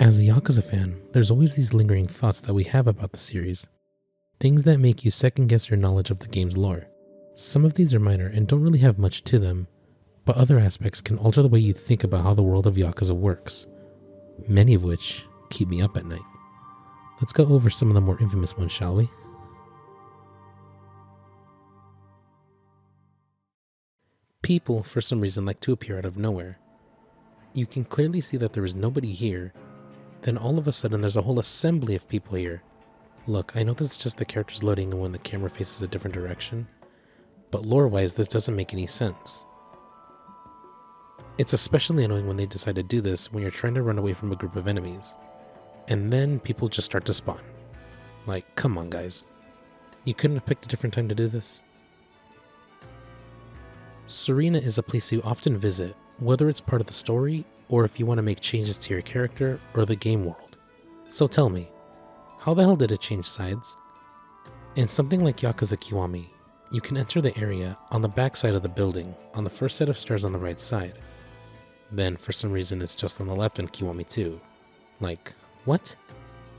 As a Yakuza fan, there's always these lingering thoughts that we have about the series. Things that make you second guess your knowledge of the game's lore. Some of these are minor and don't really have much to them, but other aspects can alter the way you think about how the world of Yakuza works, many of which keep me up at night. Let's go over some of the more infamous ones, shall we? People, for some reason, like to appear out of nowhere. You can clearly see that there is nobody here, then all of a sudden there's a whole assembly of people here. Look, I know this is just the characters loading and when the camera faces a different direction, but lore-wise this doesn't make any sense. It's especially annoying when they decide to do this when you're trying to run away from a group of enemies, and then people just start to spawn. Like, come on guys, you couldn't have picked a different time to do this? Serena is a place you often visit, whether it's part of the story or if you want to make changes to your character or the game world. So tell me, how the hell did it change sides? In something like Yakuza Kiwami, you can enter the area on the back side of the building on the first set of stairs on the right side. Then for some reason it's just on the left in Kiwami 2. Like, what?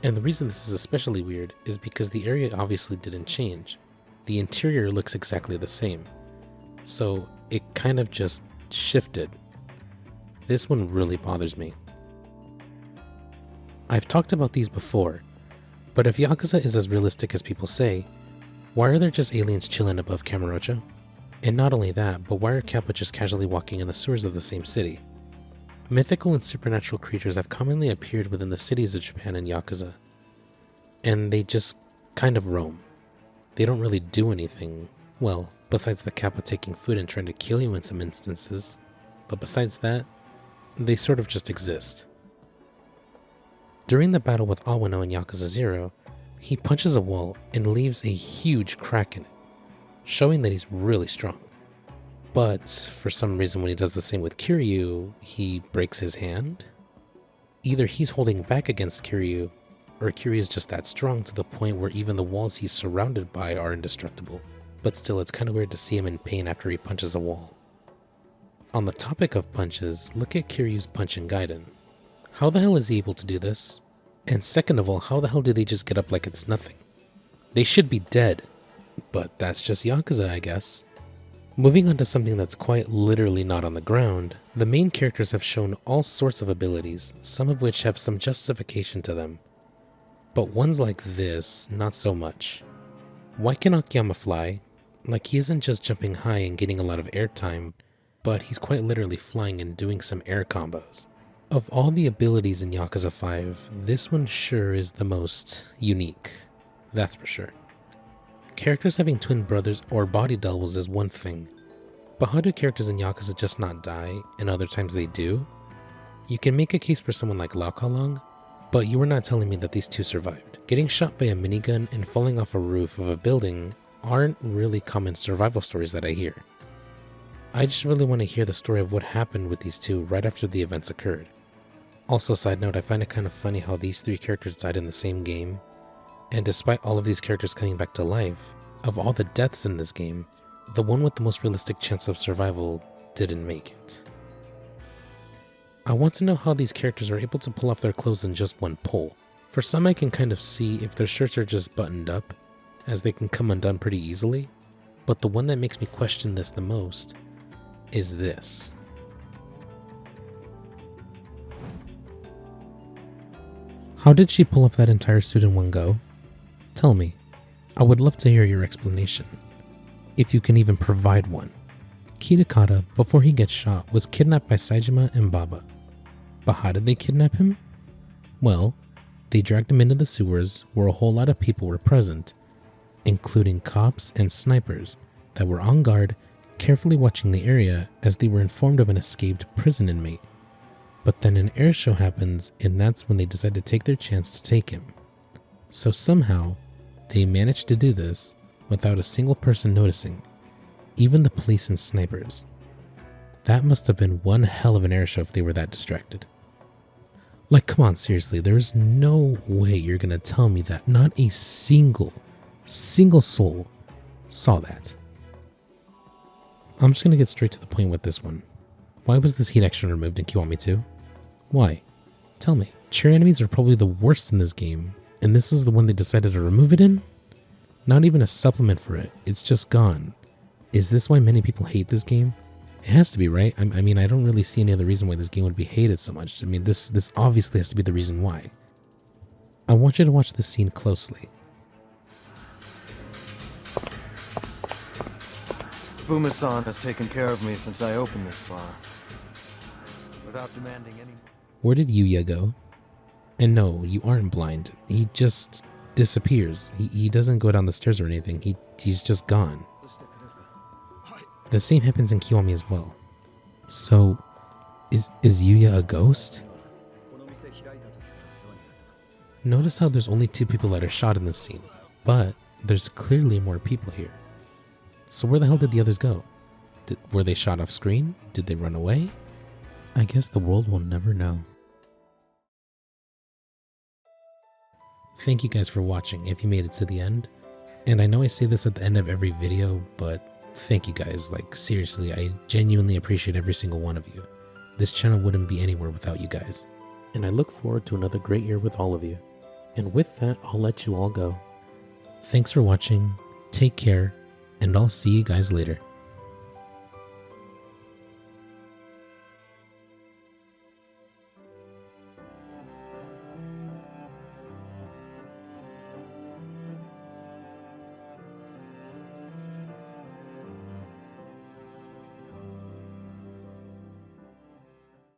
And the reason this is especially weird is because the area obviously didn't change. The interior looks exactly the same. So it kind of just shifted. This one really bothers me. I've talked about these before, but if Yakuza is as realistic as people say, why are there just aliens chilling above Kamurocho? And not only that, but why are Kappa just casually walking in the sewers of the same city? Mythical and supernatural creatures have commonly appeared within the cities of Japan and Yakuza, and they just kind of roam. They don't really do anything, well, besides the Kappa taking food and trying to kill you in some instances, but besides that, they sort of just exist. During the battle with Awano in Yakuza 0, he punches a wall and leaves a huge crack in it, showing that he's really strong. But for some reason when he does the same with Kiryu, he breaks his hand? Either he's holding back against Kiryu, or Kiryu is just that strong to the point where even the walls he's surrounded by are indestructible. But still, it's kind of weird to see him in pain after he punches a wall. On the topic of punches, look at Kiryu's punch in Gaiden. How the hell is he able to do this? And second of all, how the hell do they just get up like it's nothing? They should be dead, but that's just Yakuza, I guess. Moving on to something that's quite literally not on the ground, the main characters have shown all sorts of abilities, some of which have some justification to them. But ones like this, not so much. Why can Akiyama fly? Like, he isn't just jumping high and getting a lot of airtime, but he's quite literally flying and doing some air combos. Of all the abilities in Yakuza 5, this one sure is the most unique, that's for sure. Characters having twin brothers or body doubles is one thing, but how do characters in Yakuza just not die and other times they do? You can make a case for someone like Lao Kalong, but you are not telling me that these two survived. Getting shot by a minigun and falling off a roof of a building aren't really common survival stories that I hear. I just really want to hear the story of what happened with these two right after the events occurred. Also, side note, I find it kind of funny how these three characters died in the same game, and despite all of these characters coming back to life, of all the deaths in this game, the one with the most realistic chance of survival didn't make it. I want to know how these characters are able to pull off their clothes in just one pull. For some I can kind of see if their shirts are just buttoned up, as they can come undone pretty easily, but the one that makes me question this the most is this. How did she pull off that entire suit in one go? Tell me. I would love to hear your explanation, if you can even provide one. Kitakata, before he gets shot, was kidnapped by Saejima and Baba. But how did they kidnap him? Well, they dragged him into the sewers where a whole lot of people were present, including cops and snipers that were on guard, carefully watching the area as they were informed of an escaped prison inmate. But then an air show happens, and that's when they decide to take their chance to take him. So somehow, they managed to do this without a single person noticing, even the police and snipers. That must have been one hell of an air show if they were that distracted. Like, come on, seriously, there's no way you're gonna tell me that not a single soul saw that. I'm just gonna get straight to the point with this one. Why was this heat action removed in Kiwami 2? Why? Tell me. Cheer enemies are probably the worst in this game, and this is the one they decided to remove it in? Not even a supplement for it, it's just gone. Is this why many people hate this game? It has to be, right? I mean, I don't really see any other reason why this game would be hated so much. I mean, this obviously has to be the reason why. I want you to watch this scene closely. Fuma-san has taken care of me since I opened this bar, without demanding any more. Where did Yuya go? And no, you aren't blind. He just disappears. He doesn't go down the stairs or anything. He's just gone. The same happens in Kiwami as well. So, is Yuya a ghost? Notice how there's only 2 people that are shot in this scene, but there's clearly more people here. So where the hell did the others go? Were they shot off screen? Did they run away? I guess the world will never know. Thank you guys for watching if you made it to the end. And I know I say this at the end of every video, but thank you guys. Like, seriously, I genuinely appreciate every single one of you. This channel wouldn't be anywhere without you guys. And I look forward to another great year with all of you. And with that, I'll let you all go. Thanks for watching, take care, and I'll see you guys later.